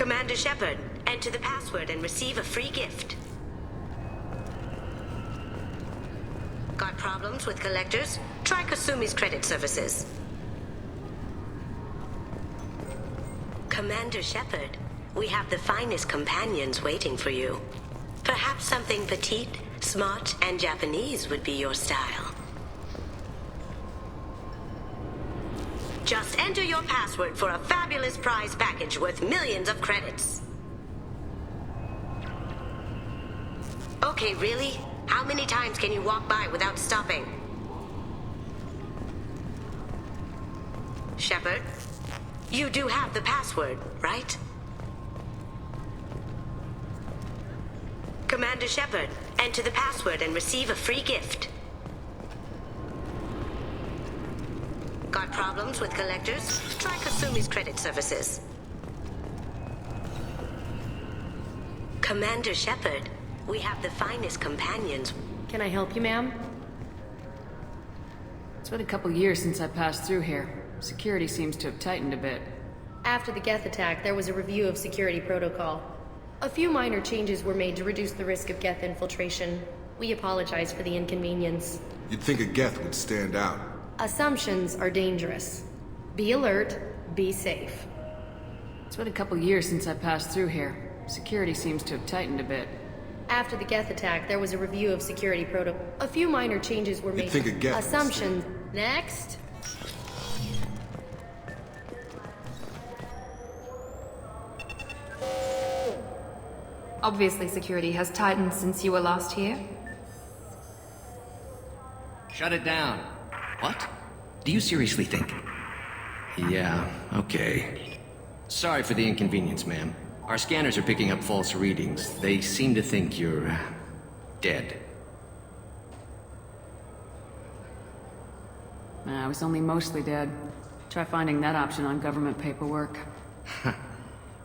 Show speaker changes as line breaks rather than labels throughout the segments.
Commander Shepard, enter the password and receive a free gift. Got problems with collectors? Try Kasumi's credit services. Commander Shepard, we have the finest companions waiting for you. Perhaps something petite, smart, and Japanese would be your style. Just enter your password for a fabulous prize package worth millions of credits. Okay, really? How many times can you walk by without stopping? Shepard, you do have the password, right? Commander Shepard, enter the password and receive a free gift. Got problems with collectors? Try Kasumi's credit services. Commander Shepard, we have the finest companions.
Can I help you, ma'am?
It's been a couple years since I passed through here. Security seems to have tightened a bit.
After the Geth attack, there was a review of security protocol. A few minor changes were made to reduce the risk of Geth infiltration. We apologize for the inconvenience.
You'd think a Geth would stand out.
Assumptions are dangerous. Be alert, be safe.
It's been a couple years since I passed through here. Security seems to have tightened a bit.
After the Geth attack, there was a review of security protocol. A few minor changes were made.
You'd think a Geth would
Assumptions. Next.
Obviously, security has tightened since you were last here.
Shut it down. What? Do you seriously think? Yeah, okay. Sorry for the inconvenience, ma'am. Our scanners are picking up false readings. They seem to think you're... dead.
I was only mostly dead. Try finding that option on government paperwork.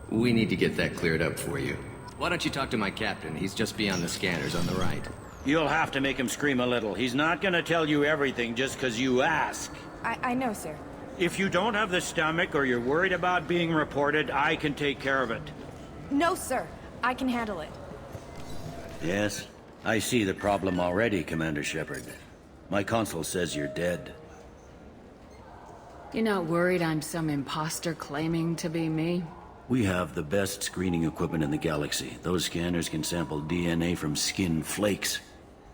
We need to get that cleared up for you. Why don't you talk to my captain? He's just beyond the scanners on the right.
You'll have to make him scream a little. He's not gonna tell you everything just 'cause you ask.
I know, sir.
If you don't have the stomach or you're worried about being reported, I can take care of it.
No, sir. I can handle it.
Yes, I see the problem already, Commander Shepard. My consul says you're dead.
You're not worried I'm some imposter claiming to be me?
We have the best screening equipment in the galaxy. Those scanners can sample DNA from skin flakes.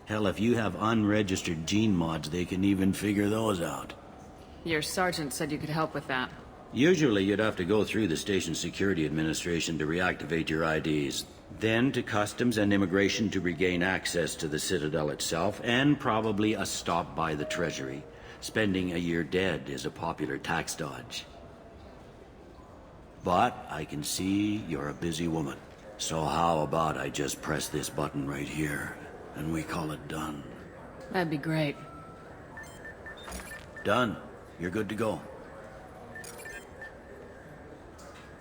Hell, if you have unregistered gene mods, they can even figure those out.
Your sergeant said you could help with that.
Usually you'd have to go through the station security administration to reactivate your IDs, then to customs and immigration to regain access to the Citadel itself, and probably a stop by the Treasury. Spending a year dead is a popular tax dodge. But I can see you're a busy woman. So how about I just press this button right here, and we call it done?
That'd be great.
Done. You're good to go.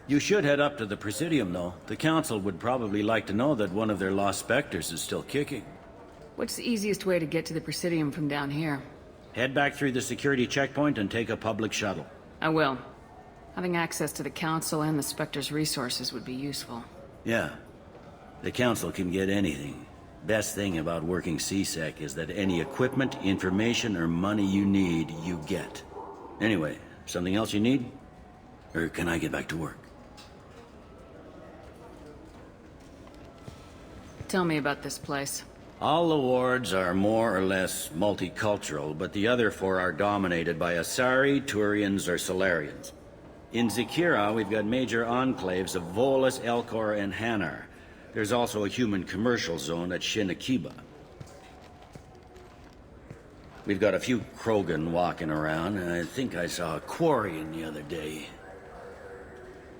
You should head up to the Presidium, though. The Council would probably like to know that one of their lost Spectres is still kicking.
What's the easiest way to get to the Presidium from down here?
Head back through the security checkpoint and take a public shuttle.
I will. Having access to the Council and the Spectre's resources would be useful.
Yeah. The Council can get anything. Best thing about working C-Sec is that any equipment, information, or money you need, you get. Anyway, something else you need? Or can I get back to work?
Tell me about this place.
All the wards are more or less multicultural, but the other four are dominated by Asari, Turians, or Solarians. In Zakira, we've got major enclaves of Volus, Elcor, and Hanar. There's also a human commercial zone at Shin Akiba. We've got a few Krogan walking around, and I think I saw a Quarian the other day.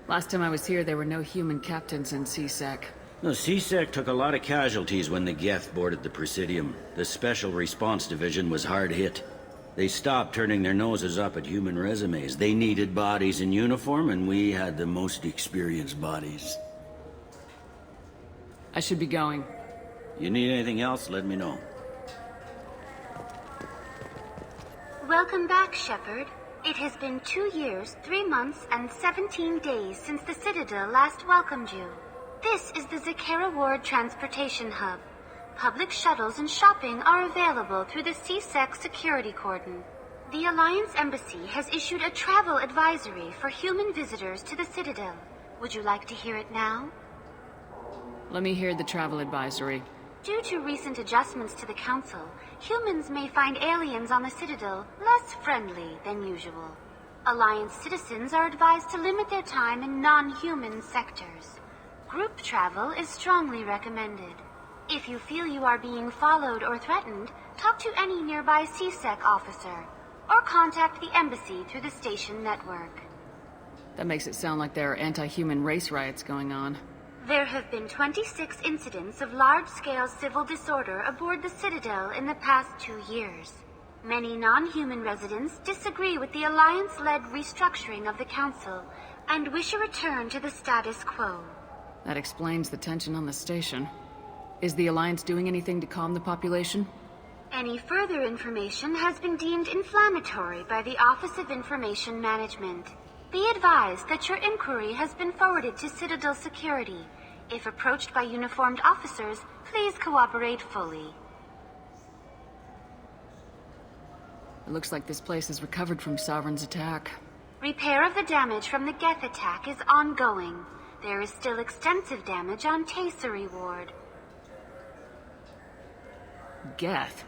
Last time I was here, there were no human captains in C-Sec.
The C-Sec took a lot of casualties when the Geth boarded the Presidium. The Special Response Division was hard hit. They stopped turning their noses up at human resumes. They needed bodies in uniform, and we had the most experienced bodies.
I should be going.
You need anything else, let me know.
Welcome back, Shepard. It has been 2 years, 3 months, and 17 days since the Citadel last welcomed you. This is the Zakera Ward Transportation Hub. Public shuttles and shopping are available through the C-Sec security cordon. The Alliance Embassy has issued a travel advisory for human visitors to the Citadel. Would you like to hear it now?
Let me hear the travel advisory.
Due to recent adjustments to the Council, humans may find aliens on the Citadel less friendly than usual. Alliance citizens are advised to limit their time in non-human sectors. Group travel is strongly recommended. If you feel you are being followed or threatened, talk to any nearby C-Sec officer, or contact the Embassy through the station network.
That makes it sound like there are anti-human race riots going on.
There have been 26 incidents of large-scale civil disorder aboard the Citadel in the past 2 years. Many non-human residents disagree with the Alliance-led restructuring of the Council and wish a return to the status quo.
That explains the tension on the station. Is the Alliance doing anything to calm the population?
Any further information has been deemed inflammatory by the Office of Information Management. Be advised that your inquiry has been forwarded to Citadel Security. If approached by uniformed officers, please cooperate fully.
It looks like this place has recovered from Sovereign's attack.
Repair of the damage from the Geth attack is ongoing. There is still extensive damage on Taycery Ward.
Geth?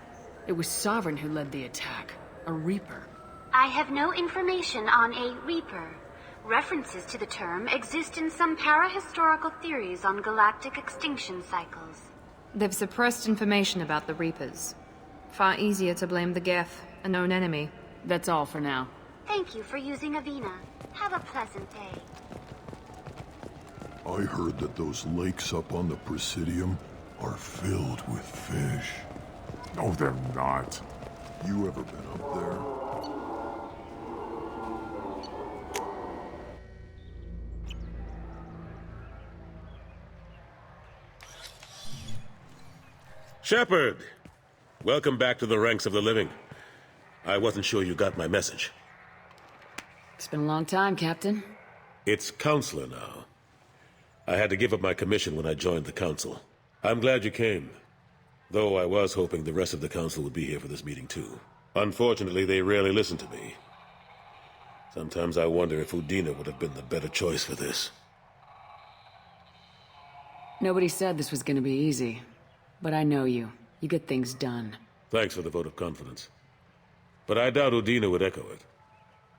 It was Sovereign who led the attack. A Reaper.
I have no information on a Reaper. References to the term exist in some parahistorical theories on galactic extinction cycles.
They've suppressed information about the Reapers. Far easier to blame the Geth, a known enemy.
That's all for now.
Thank you for using Avina. Have a pleasant day.
I heard that those lakes up on the Presidium are filled with fish.
No, they're not.
You ever been up there?
Shepard! Welcome back to the ranks of the living. I wasn't sure you got my message.
It's been a long time, Captain.
It's Counselor now. I had to give up my commission when I joined the Council. I'm glad you came. Though I was hoping the rest of the Council would be here for this meeting too. Unfortunately, they rarely listen to me. Sometimes I wonder if Udina would have been the better choice for this.
Nobody said this was gonna be easy. But I know you. You get things done.
Thanks for the vote of confidence. But I doubt Udina would echo it.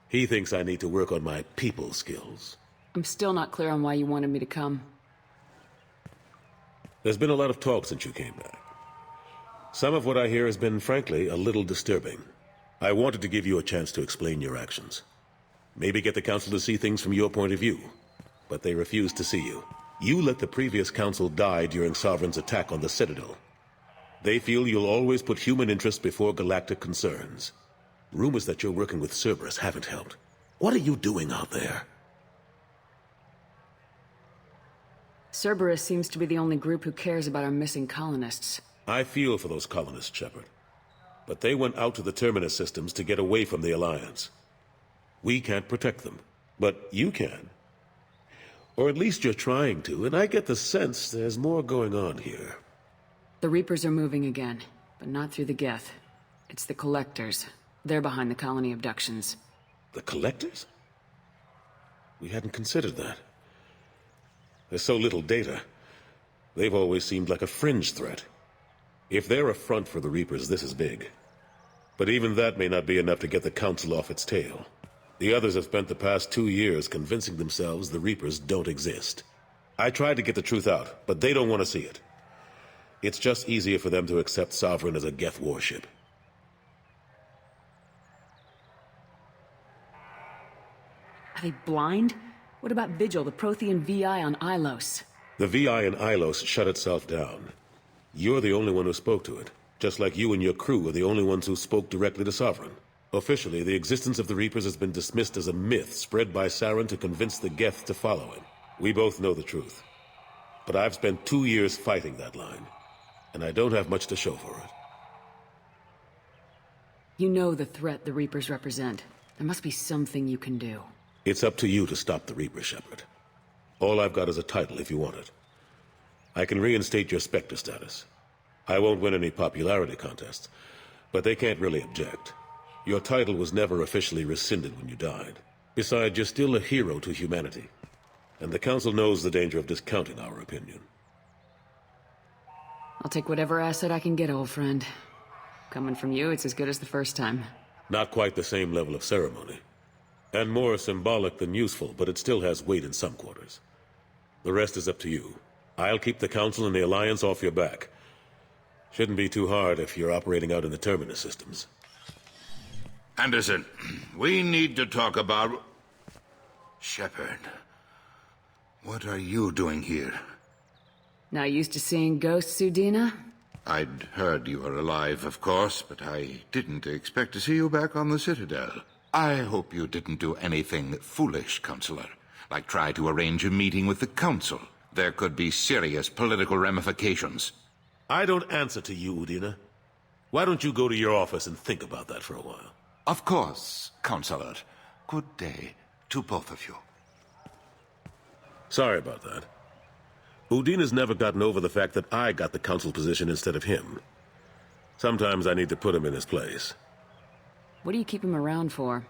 He thinks I need to work on my people skills.
I'm still not clear on why you wanted me to come.
There's been a lot of talk since you came back. Some of what I hear has been, frankly, a little disturbing. I wanted to give you a chance to explain your actions. Maybe get the Council to see things from your point of view. But they refuse to see you. You let the previous Council die during Sovereign's attack on the Citadel. They feel you'll always put human interests before galactic concerns. Rumors that you're working with Cerberus haven't helped. What are you doing out there?
Cerberus seems to be the only group who cares about our missing colonists.
I feel for those colonists, Shepard. But they went out to the Terminus systems to get away from the Alliance. We can't protect them, but you can. Or at least you're trying to, and I get the sense there's more going on here.
The Reapers are moving again, but not through the Geth. It's the Collectors. They're behind the colony abductions.
The Collectors? We hadn't considered that. There's so little data. They've always seemed like a fringe threat. If they're a front for the Reapers, this is big. But even that may not be enough to get the Council off its tail. The others have spent the past 2 years convincing themselves the Reapers don't exist. I tried to get the truth out, but they don't want to see it. It's just easier for them to accept Sovereign as a Geth warship.
Are they blind? What about Vigil, the Prothean VI on Ilos?
The VI in Ilos shut itself down. You're the only one who spoke to it, just like you and your crew are the only ones who spoke directly to Sovereign. Officially, the existence of the Reapers has been dismissed as a myth spread by Saren to convince the Geth to follow him. We both know the truth. But I've spent 2 years fighting that line, and I don't have much to show for it.
You know the threat the Reapers represent. There must be something you can do.
It's up to you to stop the Reaper, Shepard. All I've got is a title if you want it. I can reinstate your Spectre status. I won't win any popularity contests, but they can't really object. Your title was never officially rescinded when you died. Besides, you're still a hero to humanity. And the Council knows the danger of discounting our opinion.
I'll take whatever asset I can get, old friend. Coming from you, it's as good as the first time.
Not quite the same level of ceremony. And more symbolic than useful, but it still has weight in some quarters. The rest is up to you. I'll keep the Council and the Alliance off your back. Shouldn't be too hard if you're operating out in the Terminus systems.
Anderson, we need to talk about... Shepard, what are you doing here?
Not used to seeing ghosts, Udina?
I'd heard you were alive, of course, but I didn't expect to see you back on the Citadel. I hope you didn't do anything foolish, Counselor, like try to arrange a meeting with the Council. There could be serious political ramifications.
I don't answer to you, Udina. Why don't you go to your office and think about that for a while?
Of course, Counselor. Good day to both of you.
Sorry about that. Udina's never gotten over the fact that I got the Council position instead of him. Sometimes I need to put him in his place.
What do you keep him around for?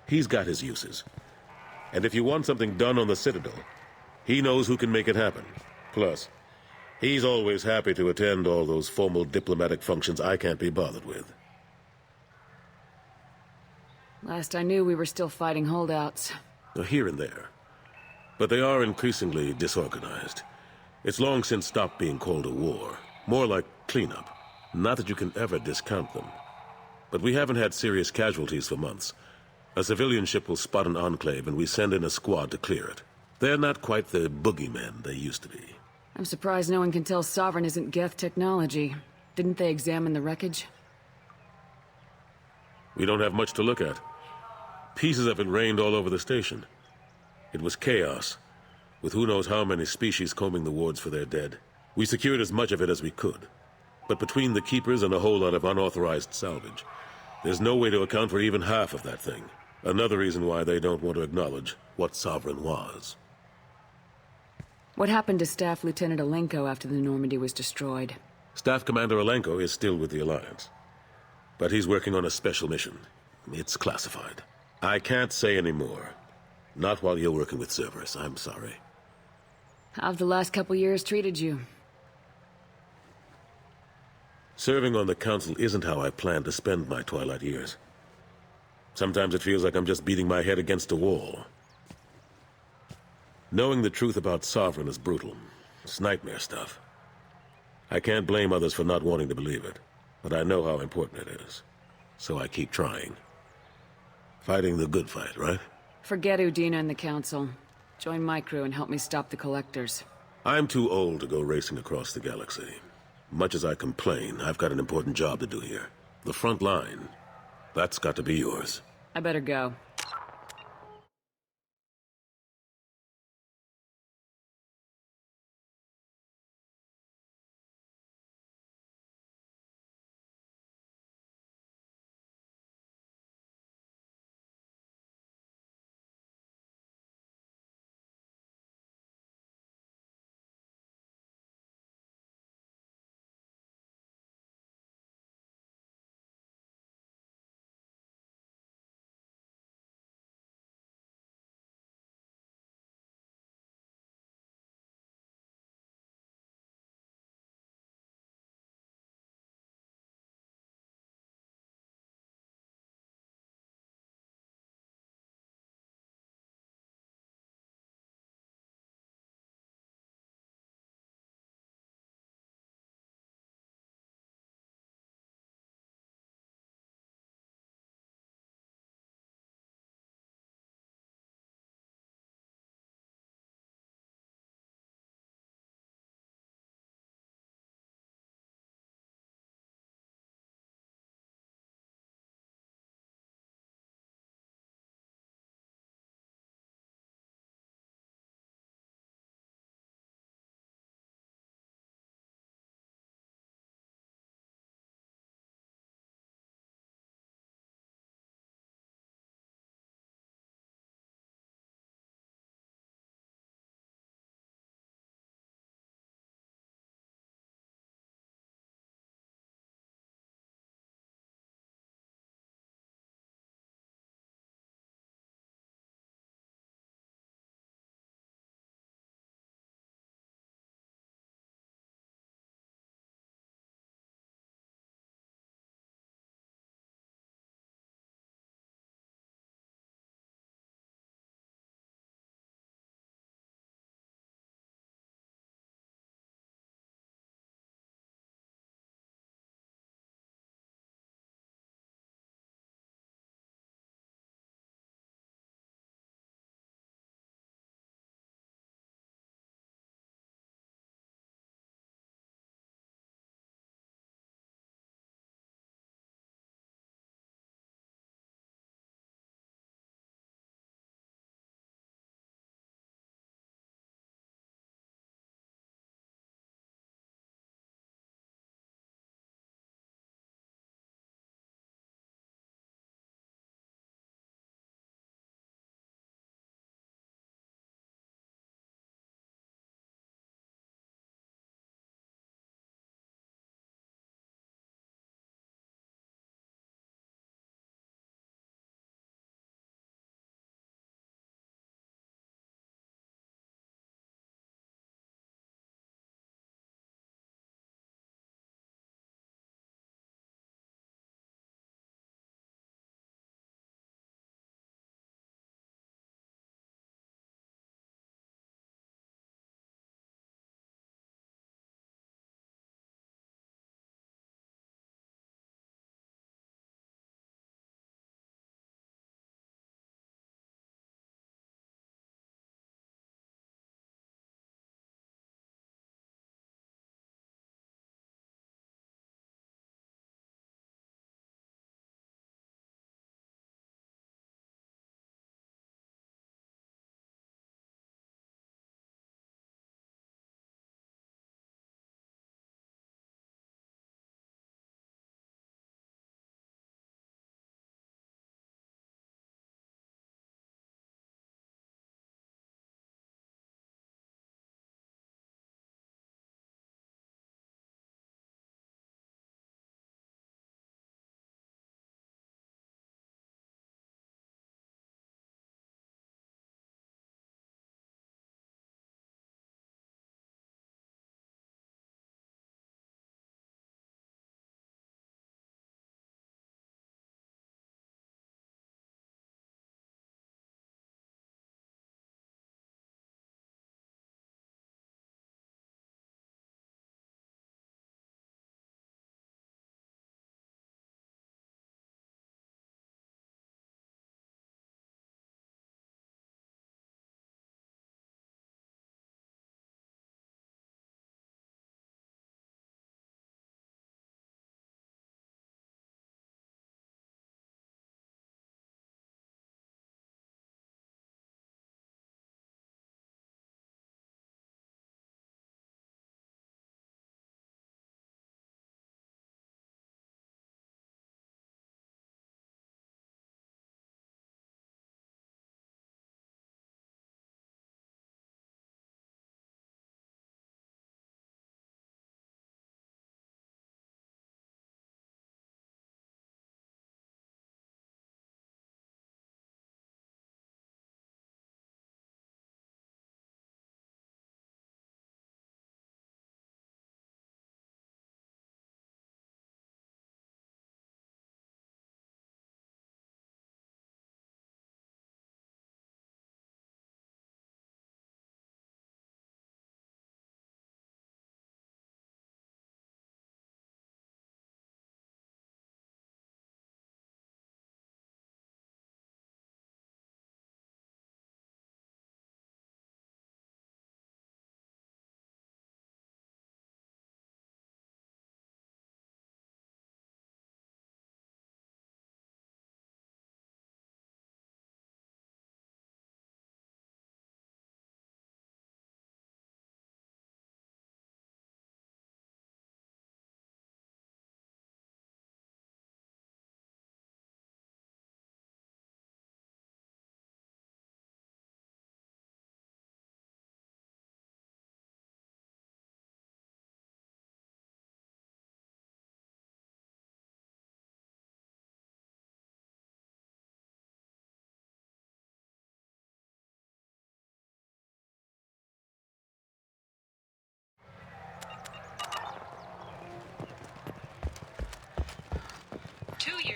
He's got his uses. And if you want something done on the Citadel, he knows who can make it happen. Plus, he's always happy to attend all those formal diplomatic functions I can't be bothered with.
Last I knew, we were still fighting holdouts.
Here and there. But they are increasingly disorganized. It's long since stopped being called a war. More like cleanup. Not that you can ever discount them. But we haven't had serious casualties for months. A civilian ship will spot an enclave and we send in a squad to clear it. They're not quite the boogeymen they used to be.
I'm surprised no one can tell Sovereign isn't Geth technology. Didn't they examine the wreckage?
We don't have much to look at. Pieces of it rained all over the station. It was chaos, with who knows how many species combing the wards for their dead. We secured as much of it as we could. But between the Keepers and a whole lot of unauthorized salvage, there's no way to account for even half of that thing. Another reason why they don't want to acknowledge what Sovereign was.
What happened to Staff Lieutenant Alenko after the Normandy was destroyed?
Staff Commander Alenko is still with the Alliance. But he's working on a special mission. It's classified. I can't say any more. Not while you're working with Cerberus, I'm sorry.
How have the last couple years treated you?
Serving on the Council isn't how I plan to spend my twilight years. Sometimes it feels like I'm just beating my head against a wall. Knowing the truth about Sovereign is brutal. It's nightmare stuff. I can't blame others for not wanting to believe it, but I know how important it is. So I keep trying. Fighting the good fight, right?
Forget Udina and the Council. Join my crew and help me stop the Collectors.
I'm too old to go racing across the galaxy. Much as I complain, I've got an important job to do here. The front line. That's got to be yours.
I better go.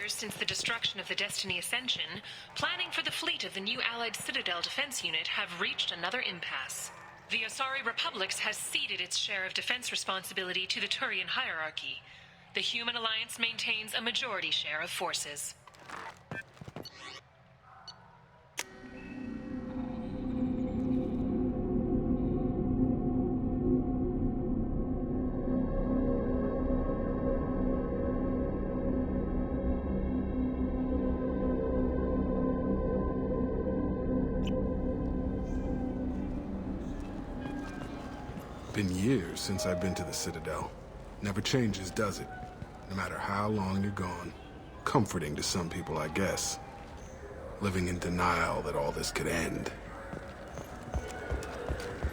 years since the destruction of the Destiny Ascension, planning for the fleet of the new Allied Citadel Defense Unit have reached another impasse. The Asari Republics has ceded its share of defense responsibility to the Turian hierarchy. The Human Alliance maintains a majority share of forces.
Been years since I've been to the Citadel. Never changes, does it? No matter how long you're gone. Comforting to some people, I guess. Living in denial that all this could end.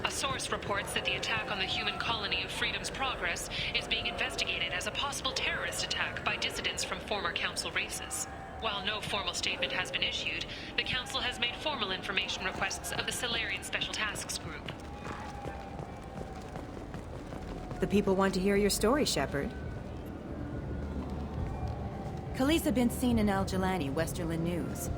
A source reports that the attack on the human colony of Freedom's Progress is being investigated as a possible terrorist attack by dissidents from former Council races. While no formal statement has been issued, the Council has made formal information requests of the Salarian Special Tasks Group.
The people want to hear your story, Shepard. Khaleesa bint Sinan al-Jilani, Westerland News.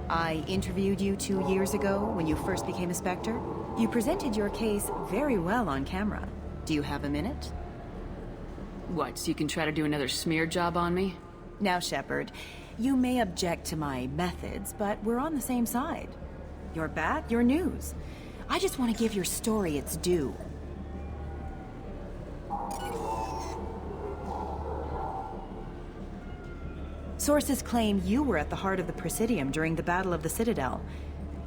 I interviewed you 2 years ago when you first became a Spectre. You presented your case very well on camera. Do you have a minute?
What, so you can try to do another smear job on me?
Now, Shepard, you may object to my methods, but we're on the same side. You're back, you're news. I just want to give your story its due. Sources claim you were at the heart of the Presidium during the Battle of the Citadel.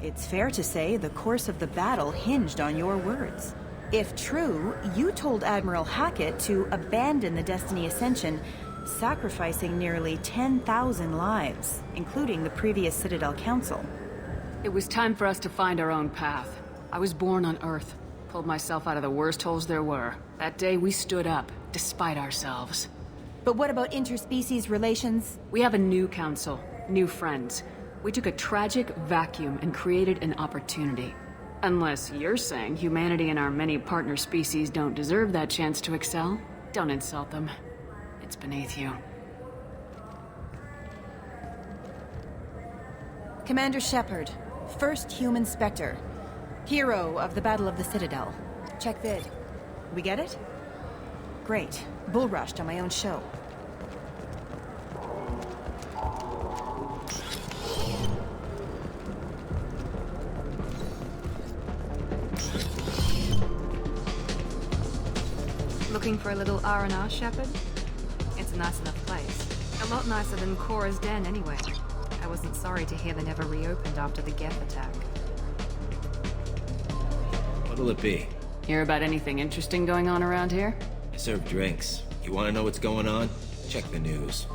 It's fair to say the course of the battle hinged on your words. If true, you told Admiral Hackett to abandon the Destiny Ascension, sacrificing nearly 10,000 lives, including the previous Citadel Council.
It was time for us to find our own path. I was born on Earth, pulled myself out of the worst holes there were. That day we stood up, despite ourselves.
But what about interspecies relations?
We have a new council, new friends. We took a tragic vacuum and created an opportunity. Unless you're saying humanity and our many partner species don't deserve that chance to excel, don't insult them. It's beneath you.
Commander Shepard, first human Spectre. Hero of the Battle of the Citadel. Check vid. We get it? Great. Bull rushed on my own show.
Looking for a little R&R, Shepard? It's a nice enough place. A lot nicer than Cora's Den, anyway. I wasn't sorry to hear they never reopened after the Geth attack.
What'll it be?
Hear about anything interesting going on around here?
I serve drinks. You want to know what's going on? Check the news.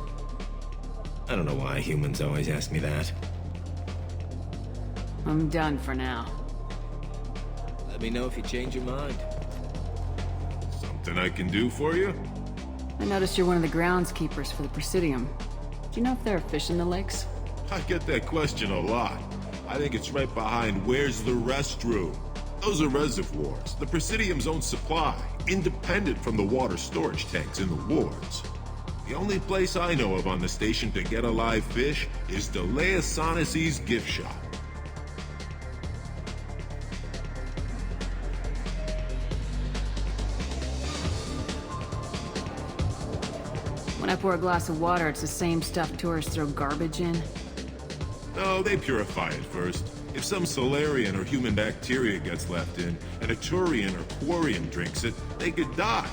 I don't know why humans always ask me that.
I'm done for now.
Let me know if you change your mind.
Something I can do for you?
I noticed you're one of the groundskeepers for the Presidium. Do you know if there are fish in the lakes?
I get that question a lot. I think it's right behind where's the restroom. Those are reservoirs, the Presidium's own supply, independent from the water storage tanks in the wards. The only place I know of on the station to get a live fish is Delea Sonasy's gift shop.
When I pour a glass of water, it's the same stuff tourists throw garbage in?
No, they purify it first. If some Solarian or human bacteria gets left in, and a Turian or Quarian drinks it, they could die.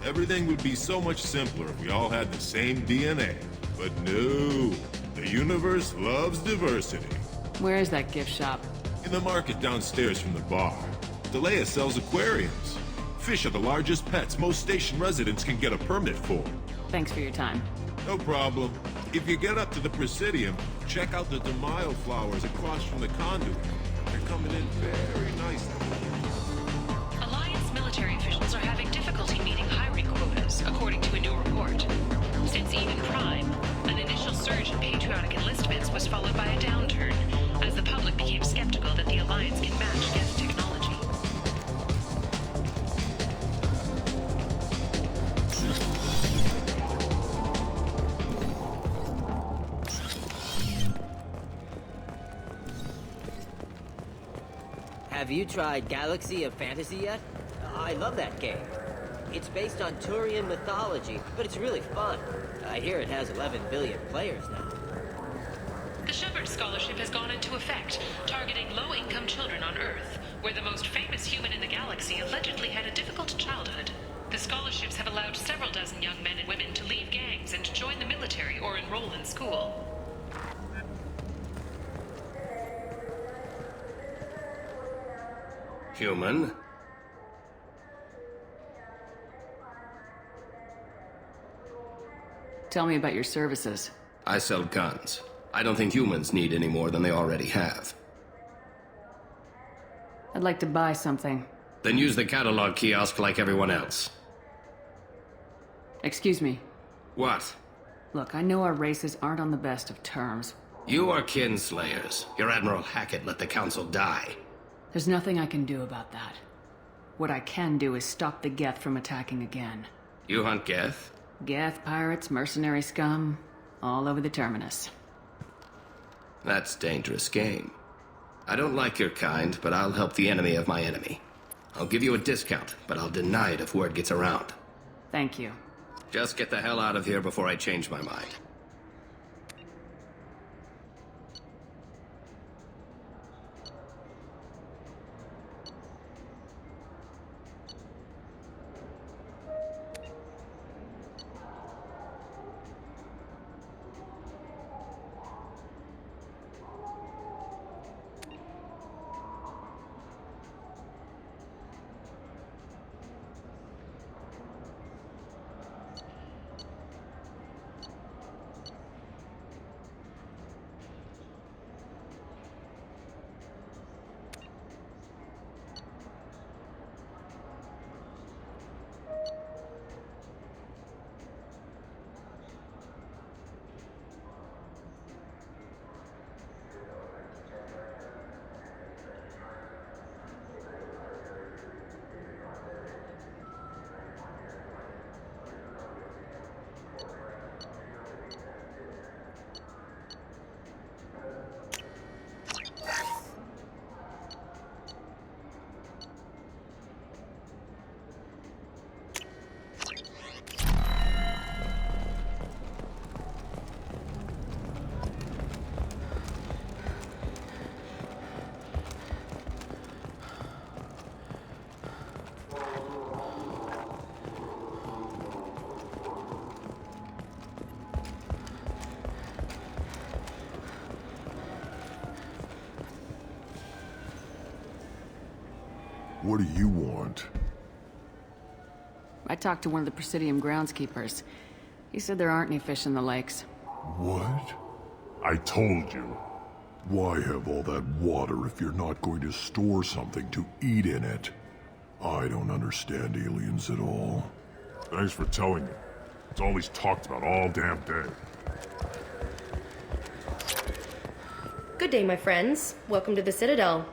Everything would be so much simpler if we all had the same DNA. But no, the universe loves diversity.
Where is that gift shop?
In the market downstairs from the bar. Delea sells aquariums. Fish are the largest pets most station residents can get a permit for.
Thanks for your time.
No problem. If you get up to the Presidium, check out the Demaio flowers across from the conduit. They're coming in very nicely.
Alliance military officials are having difficulty meeting hiring quotas, according to a new report. Since Eden Prime, an initial surge in patriotic enlistments was followed by a downturn, as the public became skeptical that the Alliance can match Geth technology.
Have you tried Galaxy of Fantasy yet? I love that game. It's based on Turian mythology, but it's really fun. I hear it has 11 billion players now.
The Shepard Scholarship has gone into effect, targeting low-income children on Earth, where the most famous human in the galaxy allegedly had a difficult childhood. The scholarships have allowed several dozen young men and women to leave gangs and join the military or enroll in school.
Human?
Tell me about your services.
I sell guns. I don't think humans need any more than they already have.
I'd like to buy something.
Then use the catalog kiosk like everyone else.
Excuse me.
What?
Look, I know our races aren't on the best of terms.
You are kinslayers. Your Admiral Hackett let the Council die.
There's nothing I can do about that. What I can do is stop the Geth from attacking again.
You hunt Geth?
Geth, pirates, mercenary scum, all over the Terminus.
That's dangerous game. I don't like your kind, but I'll help the enemy of my enemy. I'll give you a discount, but I'll deny it if word gets around.
Thank you.
Just get the hell out of here before I change my mind.
What do you want?
I talked to one of the Presidium groundskeepers. He said there aren't any fish in the lakes.
What? I told you. Why have all that water if you're not going to store something to eat in it? I don't understand aliens at all. Thanks for telling me. It's all he's talked about all damn day.
Good day, my friends. Welcome to the Citadel.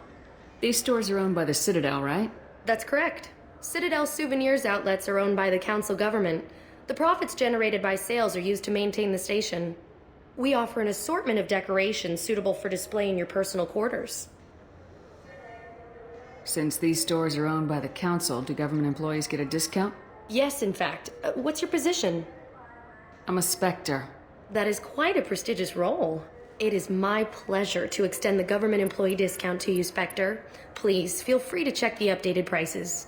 These stores are owned by the Citadel, right?
That's correct. Citadel souvenirs outlets are owned by the Council government. The profits generated by sales are used to maintain the station. We offer an assortment of decorations suitable for display in your personal quarters.
Since these stores are owned by the Council, do government employees get a discount?
Yes, in fact. What's your position?
I'm a Spectre.
That is quite a prestigious role. It is my pleasure to extend the government employee discount to you, Spectre. Please, feel free to check the updated prices.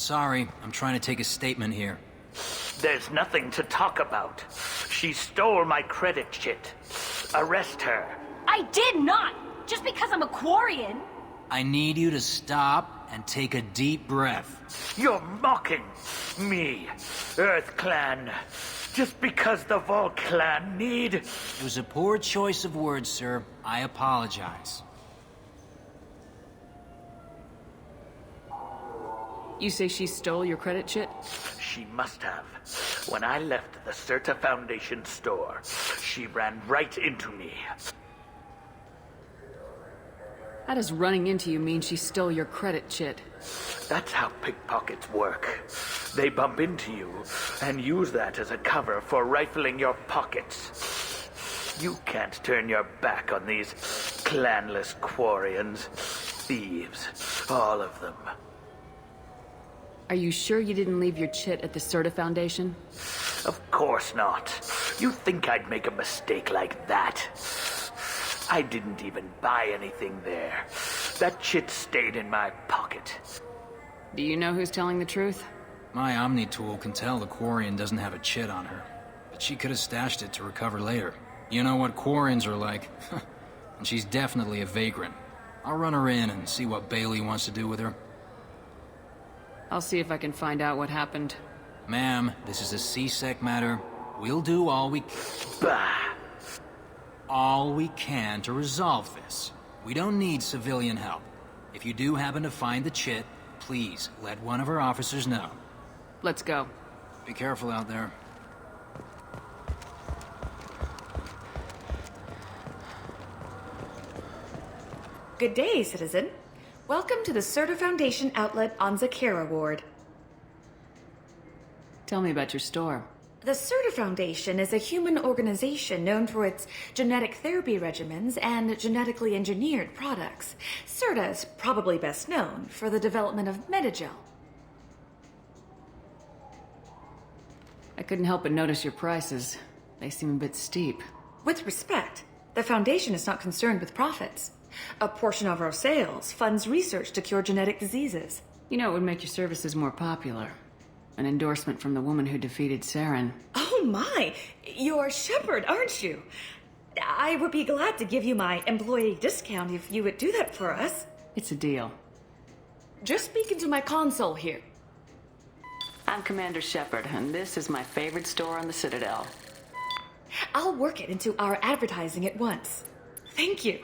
sorry. I'm trying to take a statement here.
There's nothing to talk about. She stole my credit chit. Arrest her.
I did not! Just because I'm a Quarian!
I need you to stop and take a deep breath.
You're mocking me, Earth Clan. Just because the Vol Clan need...
It was a poor choice of words, sir. I apologize.
You say she stole your credit chit?
She must have. When I left the Certa Foundation store, she ran right into me.
How does running into you mean she stole your credit chit?
That's how pickpockets work. They bump into you and use that as a cover for rifling your pockets. You can't turn your back on these clanless Quarians. Thieves, all of them.
Are you sure you didn't leave your chit at the Certa Foundation?
Of course not. You think I'd make a mistake like that? I didn't even buy anything there. That chit stayed in my pocket.
Do you know who's telling the truth?
My Omni tool can tell the Quarian doesn't have a chit on her, but she could have stashed it to recover later. You know what Quarians are like. And she's definitely a vagrant. I'll run her in and see what Bailey wants to do with her.
I'll see if I can find out what happened.
Ma'am, this is a C-Sec matter. We'll do all we can to resolve this. We don't need civilian help. If you do happen to find the chit, please let one of our officers know.
Let's go.
Be careful out there.
Good day, citizen. Welcome to the Certa Foundation outlet on Zakera Ward.
Tell me about your store.
The Certa Foundation is a human organization known for its genetic therapy regimens and genetically engineered products. Certa is probably best known for the development of Metagel.
I couldn't help but notice your prices. They seem a bit steep.
With respect, the Foundation is not concerned with profits. A portion of our sales funds research to cure genetic diseases.
You know, it would make your services more popular. An endorsement from the woman who defeated Saren.
Oh my! You're Shepard, aren't you? I would be glad to give you my employee discount if you would do that for us.
It's a deal.
Just speak into my console here.
I'm Commander Shepard, and this is my favorite store on the Citadel.
I'll work it into our advertising at once. Thank you.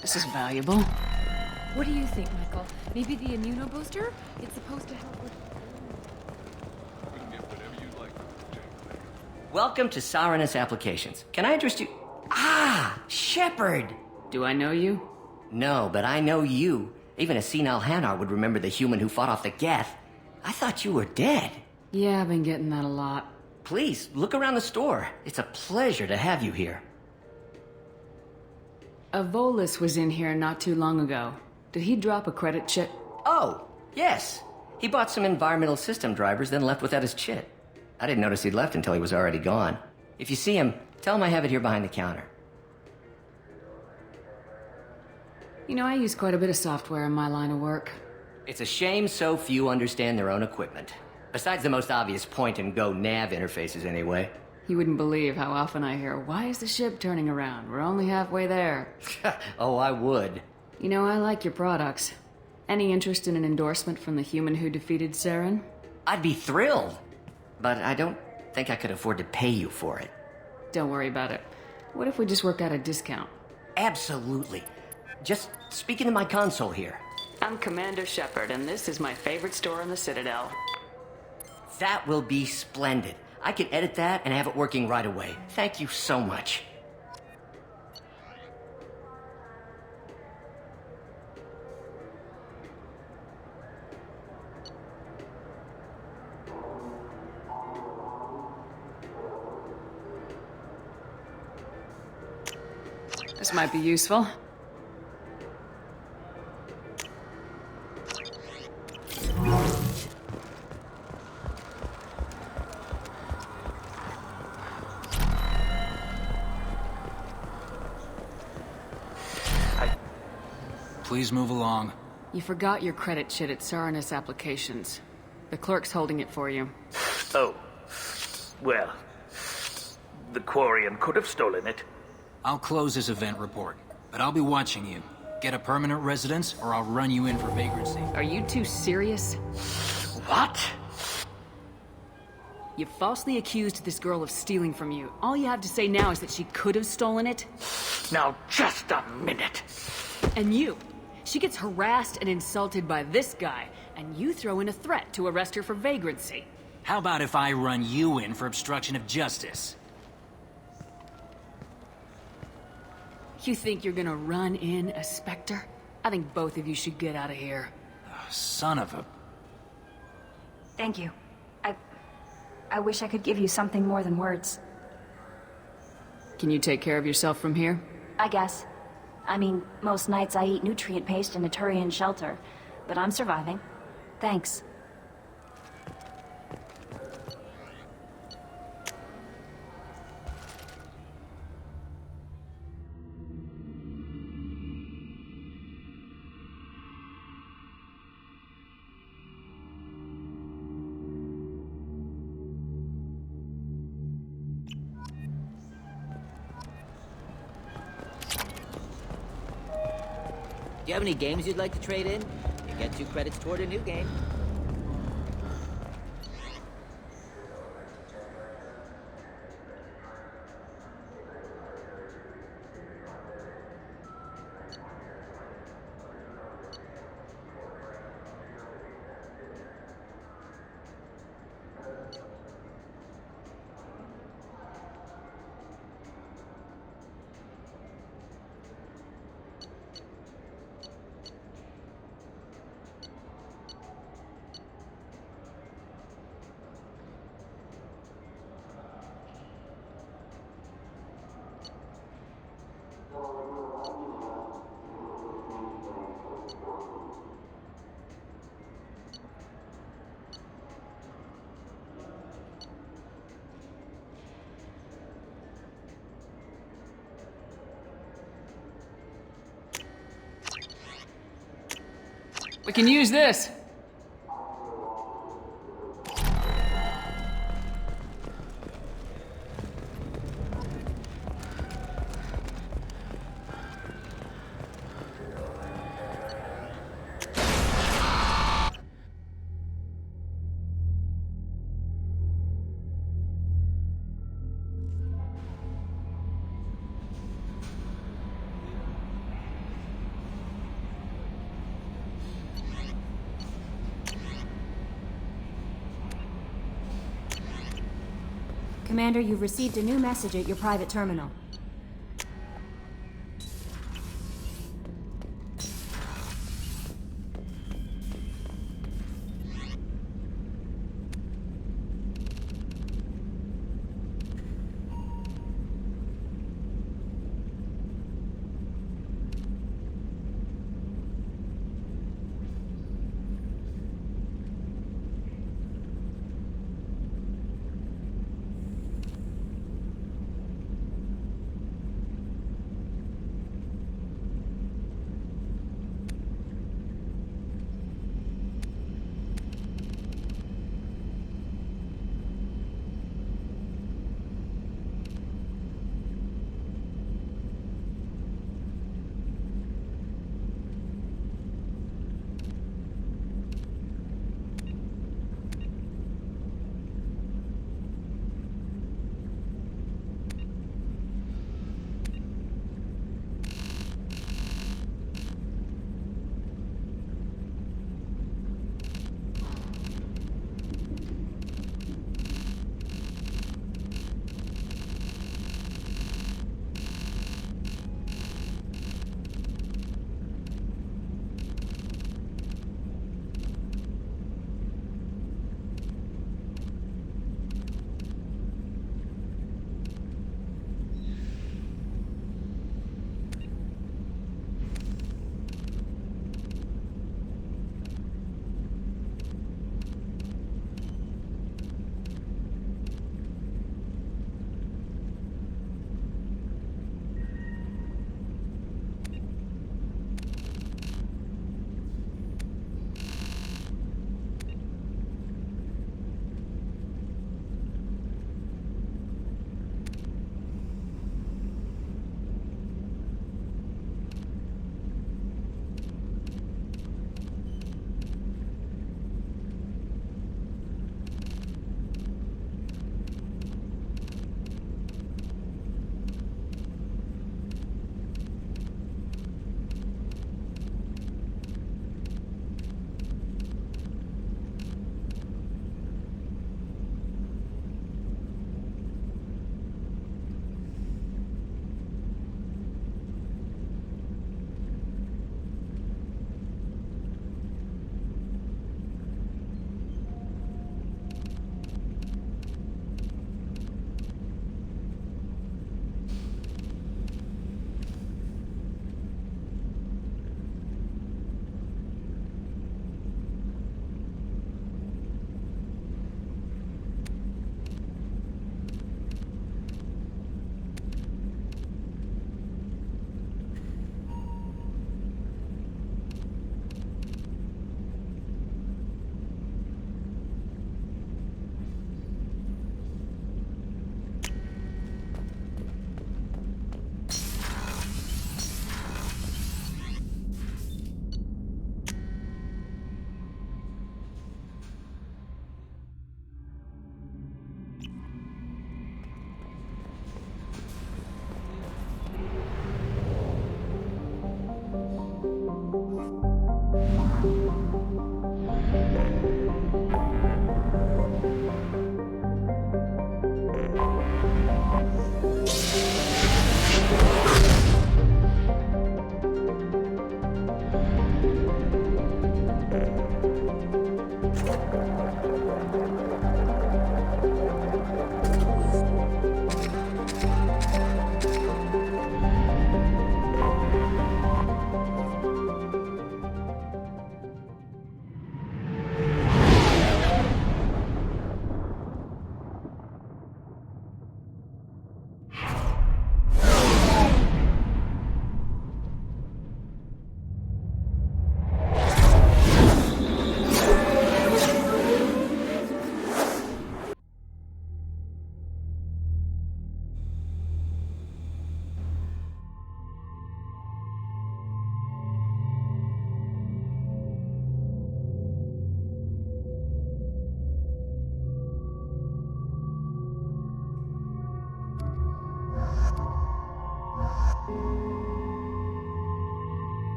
This is valuable.
What do you think, Michael? Maybe the immunobooster? It's supposed to help with...
Welcome to Saranus Applications. Can I address you? Ah, Shepard!
Do I know you?
No, but I know you. Even a senile Hanar would remember the human who fought off the Geth. I thought you were dead.
Yeah, I've been getting that a lot.
Please, look around the store. It's a pleasure to have you here.
A Volus was in here not too long ago. Did he drop a credit chit?
Oh, yes. He bought some environmental system drivers, then left without his chit. I didn't notice he'd left until he was already gone. If you see him, tell him I have it here behind the counter.
You know, I use quite a bit of software in my line of work.
It's a shame so few understand their own equipment. Besides the most obvious point-and-go nav interfaces, anyway.
You wouldn't believe how often I hear, "Why is the ship turning around? We're only halfway there."
Oh, I would.
You know, I like your products. Any interest in an endorsement from the human who defeated Saren?
I'd be thrilled. But I don't think I could afford to pay you for it.
Don't worry about it. What if we just worked out a discount?
Absolutely. Just speak into my console here.
I'm Commander Shepard, and this is my favorite store in the Citadel.
That will be splendid. I can edit that and have it working right away. Thank you so much.
This might be useful.
please move along.
You forgot your credit chit at Saranus Applications. The clerk's holding it for you.
Oh. Well, the Quarian could have stolen it.
I'll close this event report, but I'll be watching you. Get a permanent residence, or I'll run you in for vagrancy.
Are you two serious?
What?
You falsely accused this girl of stealing from you. All you have to say now is that she could have stolen it?
Now, just a minute.
And you. She gets harassed and insulted by this guy, and you throw in a threat to arrest her for vagrancy.
How about if I run you in for obstruction of justice?
You think you're gonna run in a Spectre? I think both of you should get out of here.
Son of a...
Thank you. I wish I could give you something more than words.
Can you take care of yourself from here?
I guess. I mean, most nights I eat nutrient paste in a Turian shelter, but I'm surviving. Thanks.
Do you have any games you'd like to trade in? You get 2 credits toward a new game.
We can use this.
Commander, you've received a new message at your private terminal.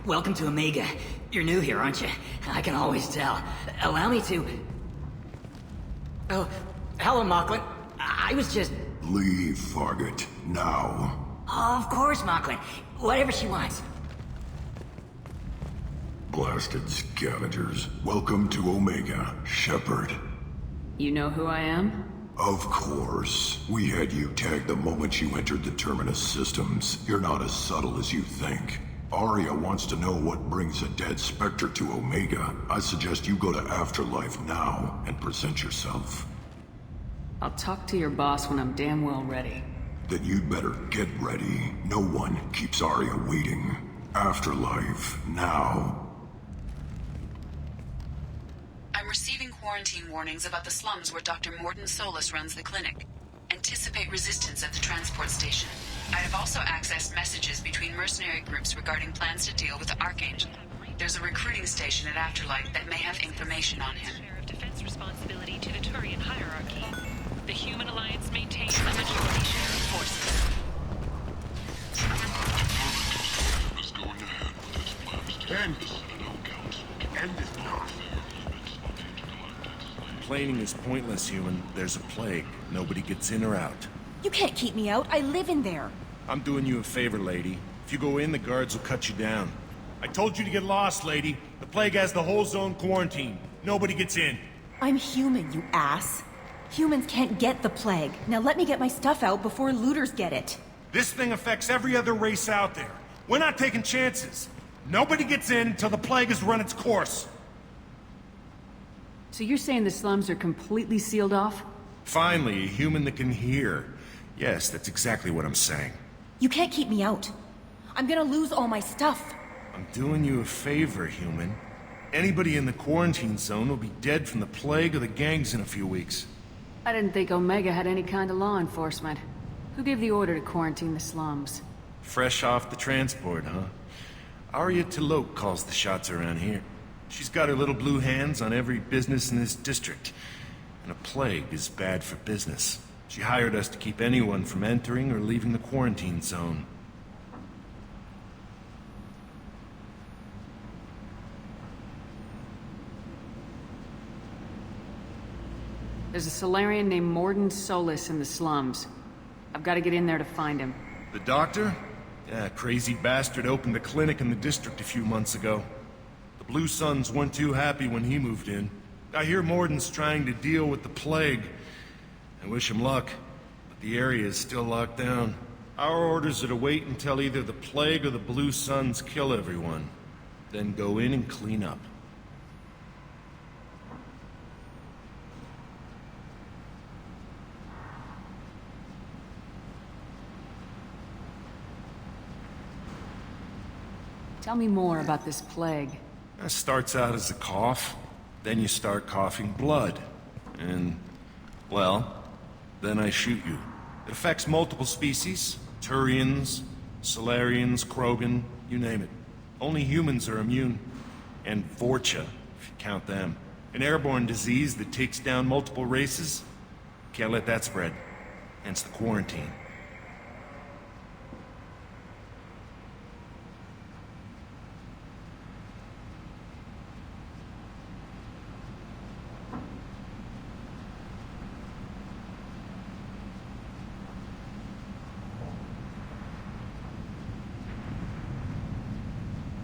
Welcome to Omega. You're new here, aren't you? I can always tell. Allow me to... Oh, hello, Mocklin. I was just...
Leave, Fargate. Now.
Of course, Mocklin. Whatever she wants.
Blasted scavengers. Welcome to Omega, Shepard.
You know who I am?
Of course. We had you tagged the moment you entered the Terminus systems. You're not as subtle as you think. Aria wants to know what brings a dead Spectre to Omega. I suggest you go to Afterlife now and present yourself.
I'll talk to your boss when I'm damn well ready.
Then you'd better get ready. No one keeps Aria waiting. Afterlife, now.
I'm receiving quarantine warnings about the slums where Dr. Mordin Solus runs the clinic. Anticipate resistance at the transport station. I have also accessed messages between mercenary groups regarding plans to deal with the Archangel. There's a recruiting station at Afterlife that may have information on him.
Share of defense responsibility to the Turian hierarchy. The Human Alliance maintains a majority share of forces.
Is going ahead with its plans to end the Citadel Council. End it now.
Complaining is pointless, human. There's a plague. Nobody gets in or out.
You can't keep me out. I live in there.
I'm doing you a favor, lady. If you go in, the guards will cut you down. I told you to get lost, lady. The plague has the whole zone quarantined. Nobody gets in.
I'm human, you ass. Humans can't get the plague. Now let me get my stuff out before looters get it.
This thing affects every other race out there. We're not taking chances. Nobody gets in until the plague has run its course.
So you're saying the slums are completely sealed off?
Finally, a human that can hear. Yes, that's exactly what I'm saying.
You can't keep me out. I'm gonna lose all my stuff.
I'm doing you a favor, human. Anybody in the quarantine zone will be dead from the plague or the gangs in a few weeks.
I didn't think Omega had any kind of law enforcement. Who gave the order to quarantine the slums?
Fresh off the transport, huh? Aria T'Loak calls the shots around here. She's got her little blue hands on every business in this district. And a plague is bad for business. She hired us to keep anyone from entering or leaving the quarantine zone.
There's a Solarian named Mordin Solus in the slums. I've got to get in there to find him.
The doctor? Yeah, crazy bastard opened a clinic in the district a few months ago. The Blue Suns weren't too happy when he moved in. I hear Mordin's trying to deal with the plague. I wish him luck, but the area is still locked down. Our orders are to wait until either the plague or the Blue Suns kill everyone. Then go in and clean up.
Tell me more about this plague.
It starts out as a cough, then you start coughing blood. And, well, then I shoot you. It affects multiple species. Turians, Solarians, Krogan, you name it. Only humans are immune. And Vorcha, if you count them. An airborne disease that takes down multiple races. Can't let that spread. Hence the quarantine.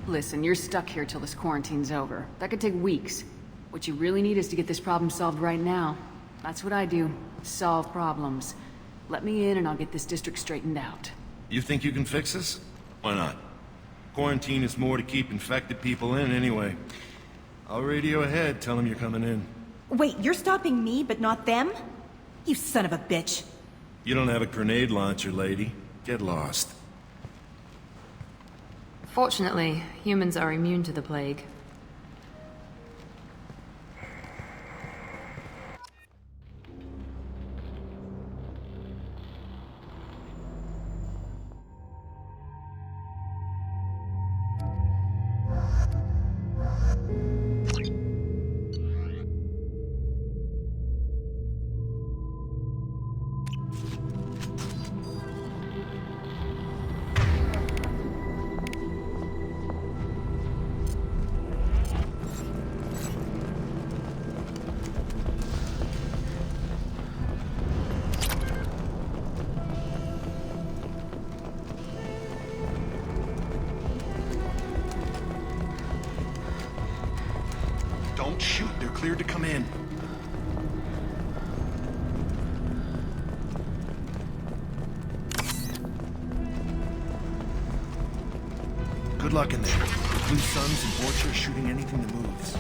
Listen, you're stuck here till this quarantine's over. That could take weeks. What you really need is to get this problem solved right now. That's what I do. Solve problems. Let me in and I'll get this district straightened out.
You think you can fix this? Why not? Quarantine is more to keep infected people in anyway. I'll radio ahead, tell them you're coming in.
Wait, you're stopping me, but not them? You son of a bitch.
You don't have a grenade launcher, lady. Get lost.
Fortunately, humans are immune to the plague.
Don't shoot. They're cleared to come in. Good luck in there. Blue Suns and Borcher shooting anything that moves.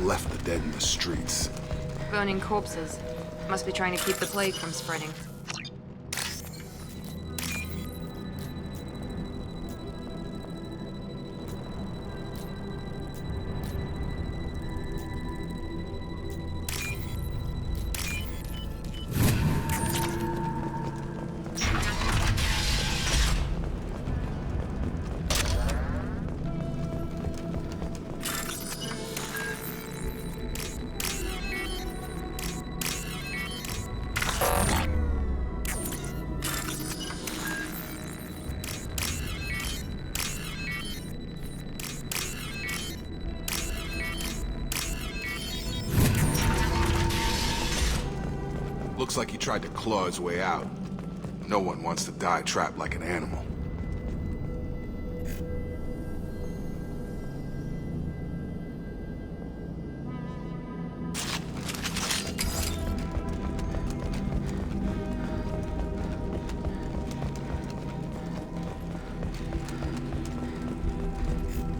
Left the dead in the streets.
Burning corpses. Must be trying to keep the plague from spreading.
Looks like he tried to claw his way out. No one wants to die trapped like an animal.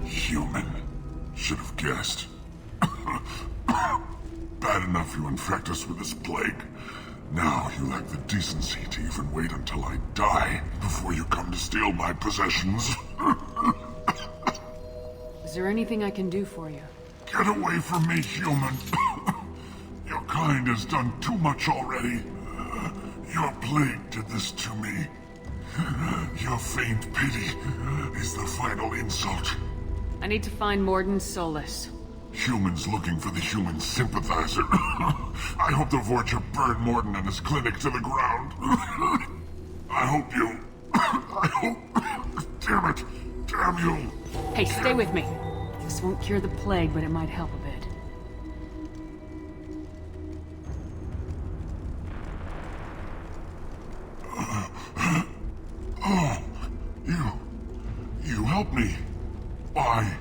Human. Should have guessed. Bad enough you infect us with this plague. Now you lack the decency to even wait until I die before you come to steal my possessions.
Is there anything I can do for you?
Get away from me, human. Your kind has done too much already. Your plague did this to me. Your faint pity is the final insult.
I need to find Mordin Solus.
Humans looking for the human sympathizer. I hope the Vorcha burned Mordin and his clinic to the ground. I hope... Damn it! Damn you!
Hey, stay with me. This won't cure the plague, but it might help a bit.
You helped me. Why?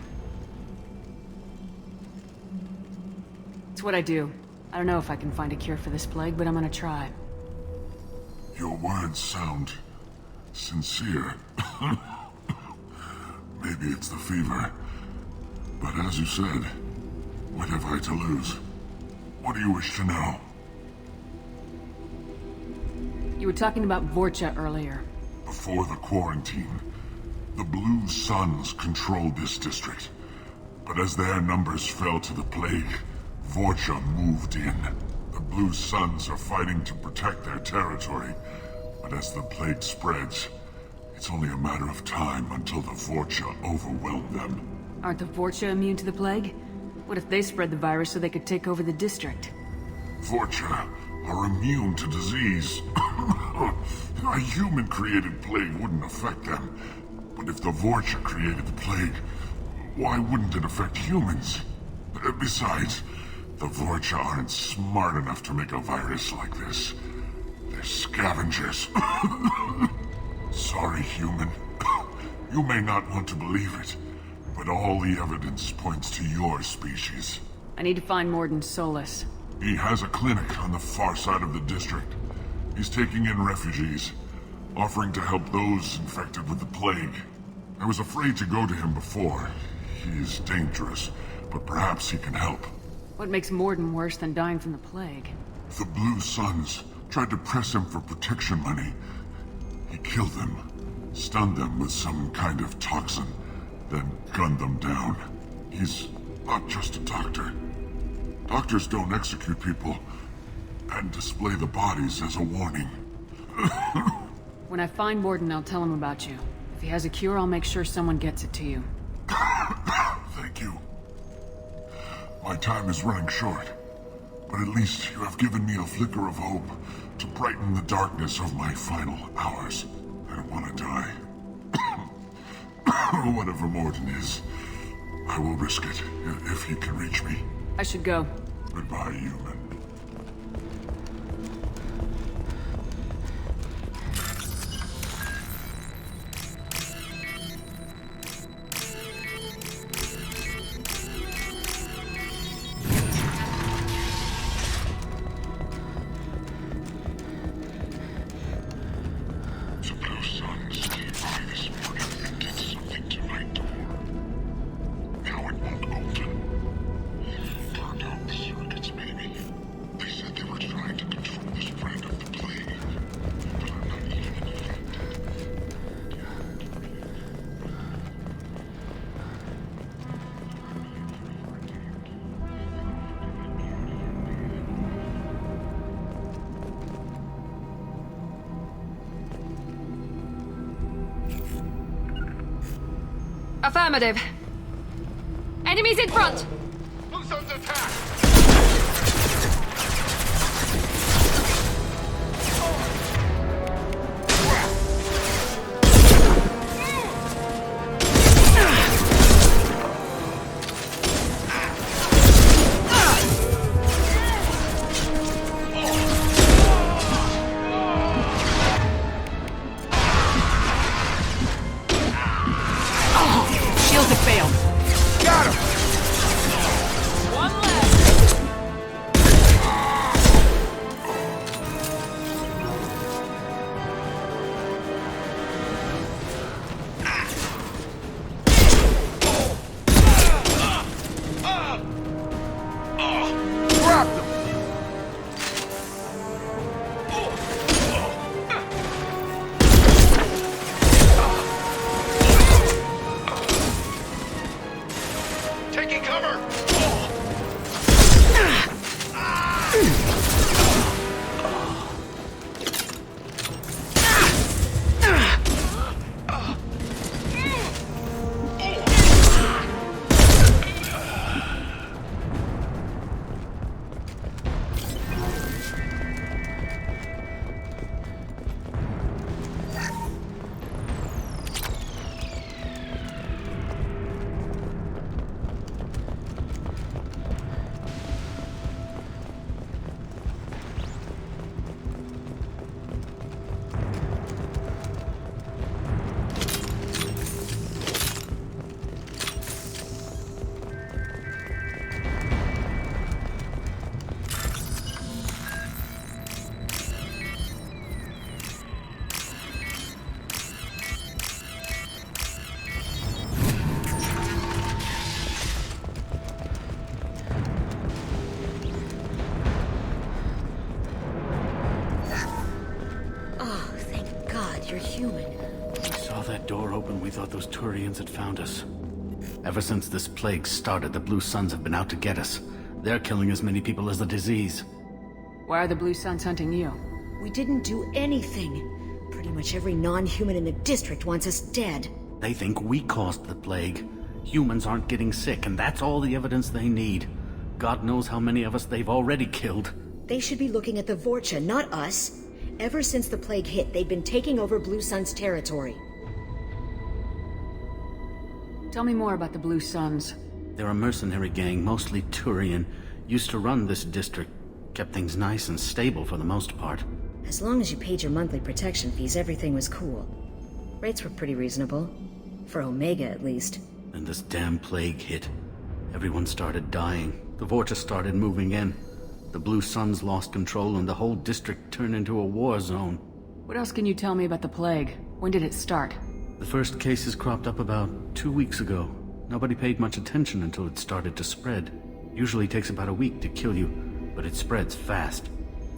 It's what I do. I don't know if I can find a cure for this plague, but I'm gonna try.
Your words sound sincere. Maybe it's the fever. But as you said, what have I to lose? What do you wish to know?
You were talking about Vorcha earlier.
Before the quarantine, the Blue Suns controlled this district. But as their numbers fell to the plague, Vorcha moved in. The Blue Suns are fighting to protect their territory. But as the plague spreads, it's only a matter of time until the Vorcha overwhelm them.
Aren't the Vorcha immune to the plague? What if they spread the virus so they could take over the district?
Vorcha are immune to disease. A human-created plague wouldn't affect them. But if the Vorcha created the plague, why wouldn't it affect humans? Besides, the Vorcha aren't smart enough to make a virus like this. They're scavengers. Sorry, human. You may not want to believe it, but all the evidence points to your species.
I need to find Morden Solus.
He has a clinic on the far side of the district. He's taking in refugees, offering to help those infected with the plague. I was afraid to go to him before. He is dangerous, but perhaps he can help.
What makes Morden worse than dying from the plague?
The Blue Suns tried to press him for protection money. He killed them, stunned them with some kind of toxin, then gunned them down. He's not just a doctor. Doctors don't execute people and display the bodies as a warning.
When I find Morden, I'll tell him about you. If he has a cure, I'll make sure someone gets it to you.
Thank you. My time is running short, but at least you have given me a flicker of hope to brighten the darkness of my final hours. I don't want to die. Whatever Morden is, I will risk it if he can reach me.
I should go.
Goodbye, human.
Affirmative. Enemies in front!
Blue Suns attack!
Shields have failed.
Got him!
One left.
Dropped him!
human.
We saw that door open, we thought those Turians had found us. Ever since this plague started, the Blue Suns have been out to get us. They're killing as many people as the disease.
Why are the Blue Suns hunting you?
We didn't do anything. Pretty much every non-human in the district wants us dead.
They think we caused the plague. Humans aren't getting sick, and that's all the evidence they need. God knows how many of us they've already killed.
They should be looking at the Vorcha, not us. Ever since the plague hit, they've been taking over Blue Sun's territory.
Tell me more about the Blue Suns.
They're a mercenary gang, mostly Turian. Used to run this district. Kept things nice and stable for the most part.
As long as you paid your monthly protection fees, everything was cool. Rates were pretty reasonable. For Omega, at least.
Then this damn plague hit. Everyone started dying. The Vorcha started moving in. The Blue Suns lost control and the whole district turned into a war zone.
What else can you tell me about the plague? When did it start?
The first cases cropped up about 2 weeks ago. Nobody paid much attention until it started to spread. Usually takes about a week to kill you, but it spreads fast.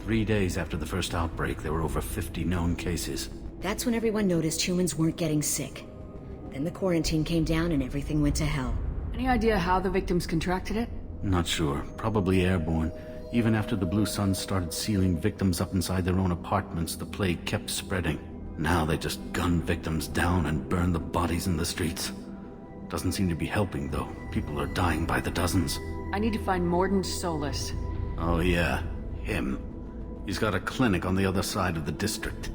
3 days after the first outbreak, there were over 50 known cases.
That's when everyone noticed humans weren't getting sick. Then the quarantine came down and everything went to hell.
Any idea how the victims contracted it?
Not sure. Probably airborne. Even after the Blue Suns started sealing victims up inside their own apartments, the plague kept spreading. Now they just gun victims down and burn the bodies in the streets. Doesn't seem to be helping, though. People are dying by the dozens.
I need to find Mordin Solus.
Oh yeah, him. He's got a clinic on the other side of the district.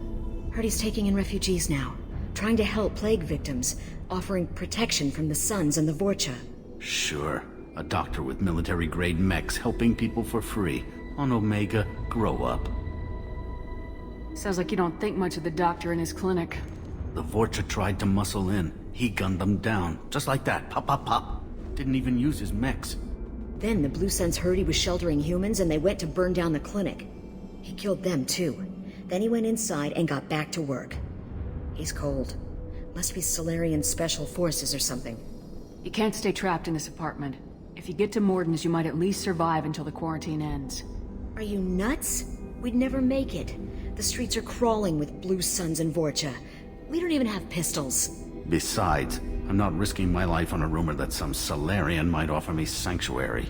Heard he's taking in refugees now. Trying to help plague victims. Offering protection from the Suns and the Vorcha.
Sure. A doctor with military-grade mechs helping people for free. On Omega, grow up.
Sounds like you don't think much of the doctor in his clinic.
The Vorcha tried to muscle in. He gunned them down. Just like that. Pop, pop, pop. Didn't even use his mechs.
Then the Blue Suns heard he was sheltering humans and they went to burn down the clinic. He killed them too. Then he went inside and got back to work. He's cold. Must be Solarian Special Forces or something.
You can't stay trapped in this apartment. If you get to Mordin's, you might at least survive until the quarantine ends.
Are you nuts? We'd never make it. The streets are crawling with Blue Suns and Vorcha. We don't even have pistols.
Besides, I'm not risking my life on a rumor that some Solarian might offer me sanctuary.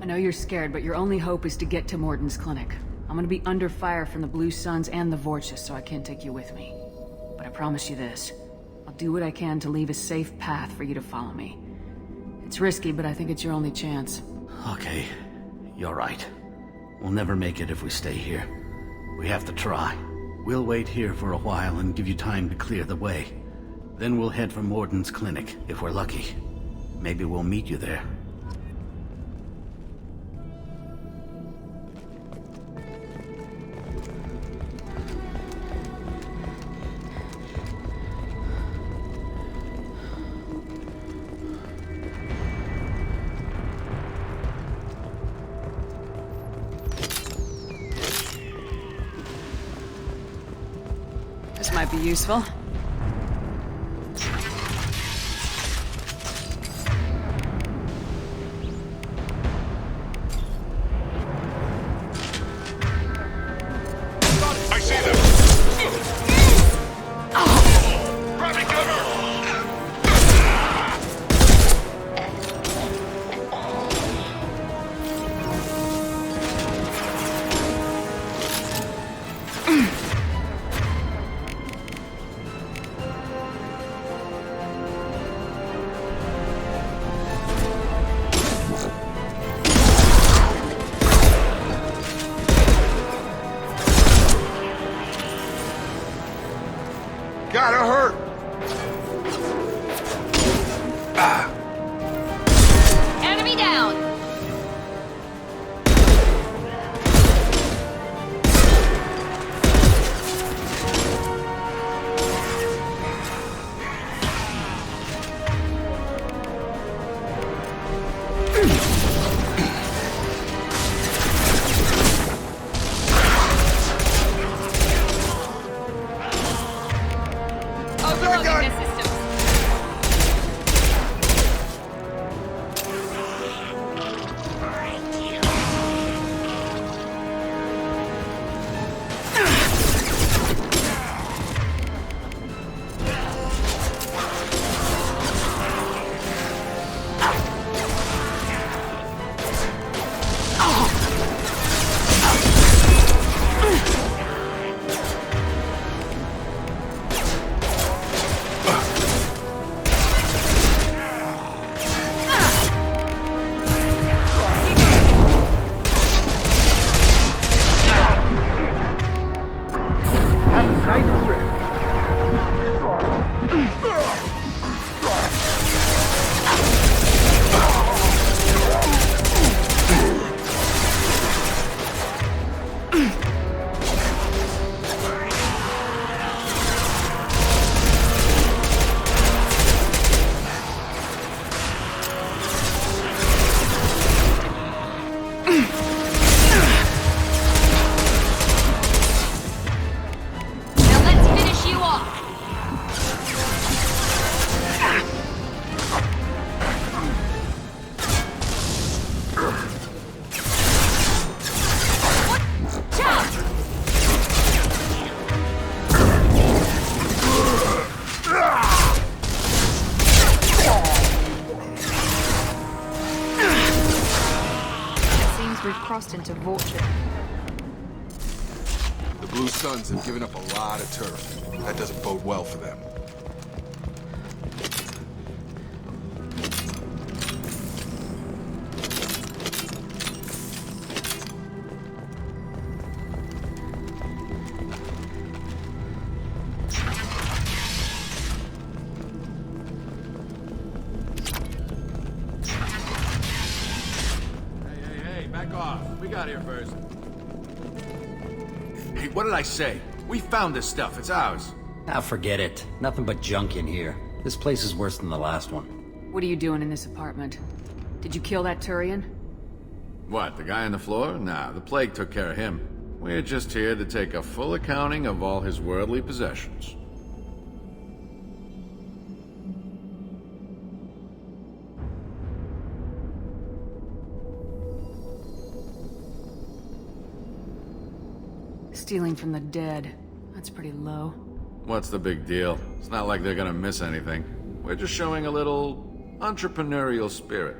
I know you're scared, but your only hope is to get to Mordin's clinic. I'm gonna be under fire from the Blue Suns and the Vorcha, so I can't take you with me. But I promise you this. I'll do what I can to leave a safe path for you to follow me. It's risky, but I think it's your only chance.
Okay, you're right. We'll never make it if we stay here. We have to try. We'll wait here for a while and give you time to clear the way. Then we'll head for Mordin's clinic, if we're lucky. Maybe we'll meet you there.
This might be useful.
I see them! Grabbing cover! Gotta hurt!
Enemy down! Overloading the systems.
crossed into Vorcha.
The Blue Suns have given up a lot of turf. That doesn't bode well for them.
We got here first. Hey, what did I say? We found this stuff. It's ours.
Ah, forget it. Nothing but junk in here. This place is worse than the last one.
What are you doing in this apartment? Did you kill that Turian?
What, the guy on the floor? Nah, the plague took care of him. We're just here to take a full accounting of all his worldly possessions.
Stealing from the dead. That's pretty low.
What's the big deal? It's not like they're gonna miss anything. We're just showing a little entrepreneurial spirit.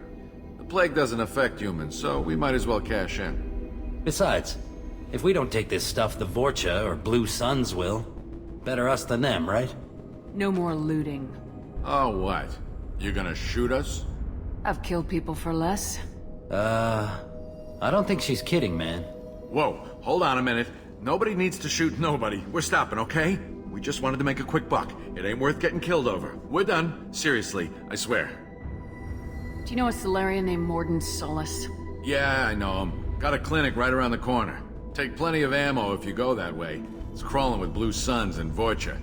The plague doesn't affect humans, so we might as well cash in.
Besides, if we don't take this stuff, the Vorcha or Blue Suns will. Better us than them, right?
No more looting.
Oh, what? You gonna shoot us?
I've killed people for less.
I don't think she's kidding, man.
Whoa, hold on a minute. Nobody needs to shoot nobody. We're stopping, okay? We just wanted to make a quick buck. It ain't worth getting killed over. We're done. Seriously, I swear.
Do you know a Solarian named Morden Solus?
Yeah, I know him. Got a clinic right around the corner. Take plenty of ammo if you go that way. It's crawling with Blue Suns and Vorcha.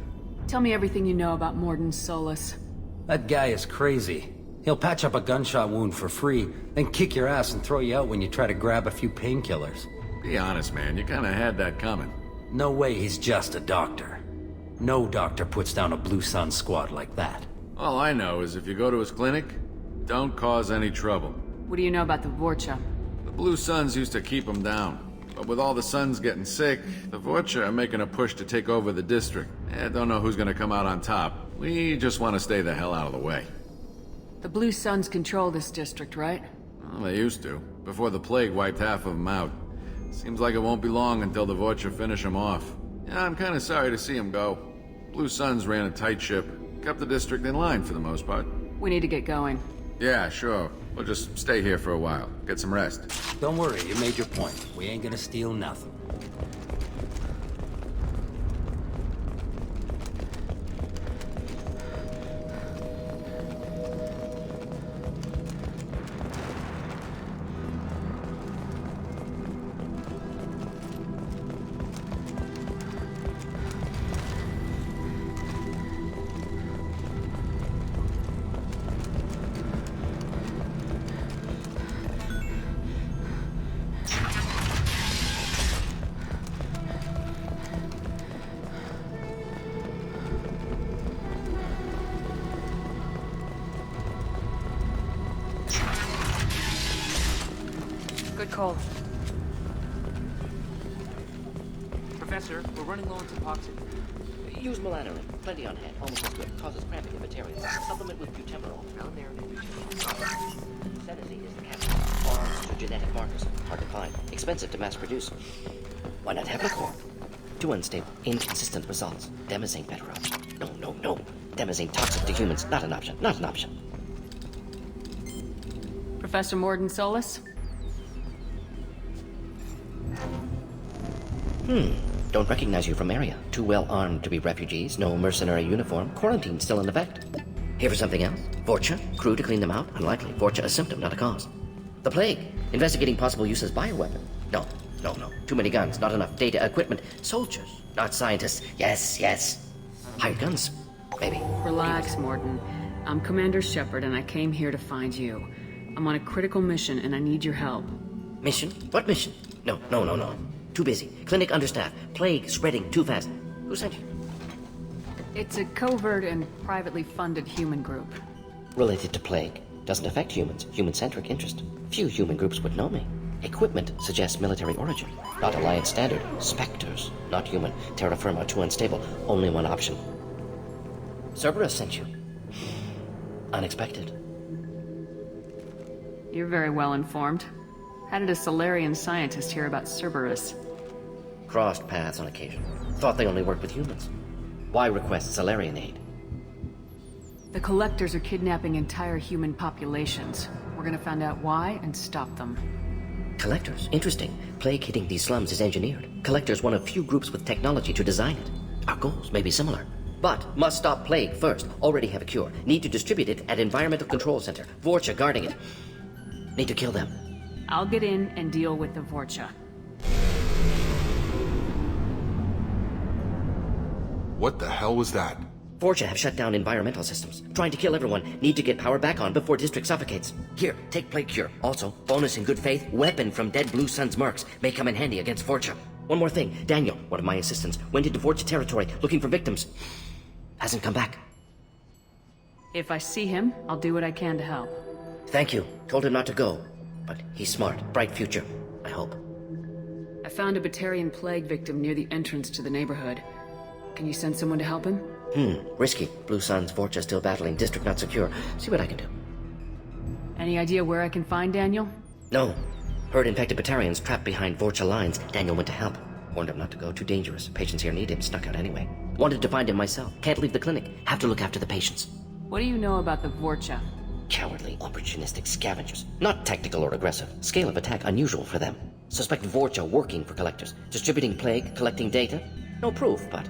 Tell me everything you know about Morden Solus.
That guy is crazy. He'll patch up a gunshot wound for free, then kick your ass and throw you out when you try to grab a few painkillers.
Be honest, man. You kinda had that coming.
No way he's just a doctor. No doctor puts down a Blue Sun squad like that.
All I know is if you go to his clinic, don't cause any trouble.
What do you know about the Vorcha?
The Blue Suns used to keep him down. But with all the Suns getting sick, the Vorcha are making a push to take over the district. Don't know who's gonna come out on top. We just want to stay the hell out of the way.
The Blue Suns control this district, right?
Well, they used to, before the plague wiped half of them out. Seems like it won't be long until the Vorcha finish them off. Yeah, I'm kinda sorry to see them go. Blue Suns ran a tight ship, kept the district in line for the most part.
We need to get going.
Yeah, sure. We'll just stay here for a while. Get some rest.
Don't worry, you made your point. We ain't gonna steal nothing.
Good call.
Professor, we're running low on toxin.
Use melanorin. Plenty on hand. Almost as good. Causes cramping of material. Supplement with butemerol. Sedacy is the capsule. Bonds to genetic markers. Hard to find. Expensive to mass produce. Why not Heplicor? Too unstable. Inconsistent results. Demazine better option. No. Demazine toxic to humans. Not an option. Not an option.
Professor Morden Solus?
Don't recognize you from area. Too well armed to be refugees. No mercenary uniform. Quarantine still in effect. Here for something else? Vorcha? Crew to clean them out? Unlikely. Vorcha a symptom, not a cause. The plague? Investigating possible use as bioweapon? No. Too many guns, not enough data, equipment. Soldiers, not scientists. Yes. Hired guns, maybe.
Relax, Morden. I'm Commander Shepard, and I came here to find you. I'm on a critical mission, and I need your help.
Mission? What mission? No. Too busy. Clinic understaffed. Plague spreading too fast. Who sent you?
It's a covert and privately funded human group.
Related to plague. Doesn't affect humans. Human-centric interest. Few human groups would know me. Equipment suggests military origin. Not Alliance standard. Spectres. Not human. Terra firma too unstable. Only one option. Cerberus sent you. Unexpected.
You're very well informed. How did a Solarian scientist hear about Cerberus?
Crossed paths on occasion. Thought they only worked with humans. Why request Solarian aid?
The Collectors are kidnapping entire human populations. We're gonna find out why and stop them.
Collectors? Interesting. Plague hitting these slums is engineered. Collectors one of few groups with technology to design it. Our goals may be similar. But must stop Plague first. Already have a cure. Need to distribute it at Environmental Control Center. Vorcha guarding it. Need to kill them.
I'll get in and deal with the Vorcha.
What the hell was that?
Vorcha have shut down environmental systems. Trying to kill everyone. Need to get power back on before District suffocates. Here, take Plague Cure. Also, bonus in good faith, weapon from dead Blue Sun's mercs. May come in handy against Vorcha. One more thing. Daniel, one of my assistants, went into Vorcha territory looking for victims. Hasn't come back.
If I see him, I'll do what I can to help.
Thank you. Told him not to go. But he's smart. Bright future. I hope.
I found a Batarian plague victim near the entrance to the neighborhood. Can you send someone to help him?
Risky. Blue Sun's Vorcha still battling. District not secure. See what I can do.
Any idea where I can find Daniel?
No. Heard infected Batarians trapped behind Vorcha lines. Daniel went to help. Warned him not to go. Too dangerous. Patients here need him. Snuck out anyway. Wanted to find him myself. Can't leave the clinic. Have to look after the patients.
What do you know about the Vorcha?
Cowardly, opportunistic scavengers. Not tactical or aggressive. Scale of attack unusual for them. Suspect Vorcha working for Collectors. Distributing plague, collecting data. No proof, but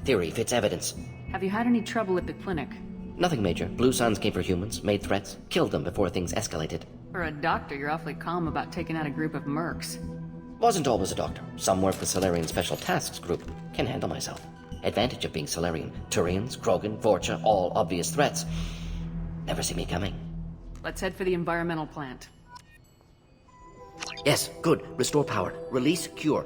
theory fits evidence.
Have you had any trouble at the clinic?
Nothing major. Blue Suns came for humans, made threats, killed them before things escalated.
For a doctor, you're awfully calm about taking out a group of mercs.
Wasn't always a doctor. Some work the Solarian Special Tasks Group. Can handle myself. Advantage of being Solarian. Turians, Krogan, Vorcha, all obvious threats. Never see me coming.
Let's head for the environmental plant.
Yes, good. Restore power. Release cure.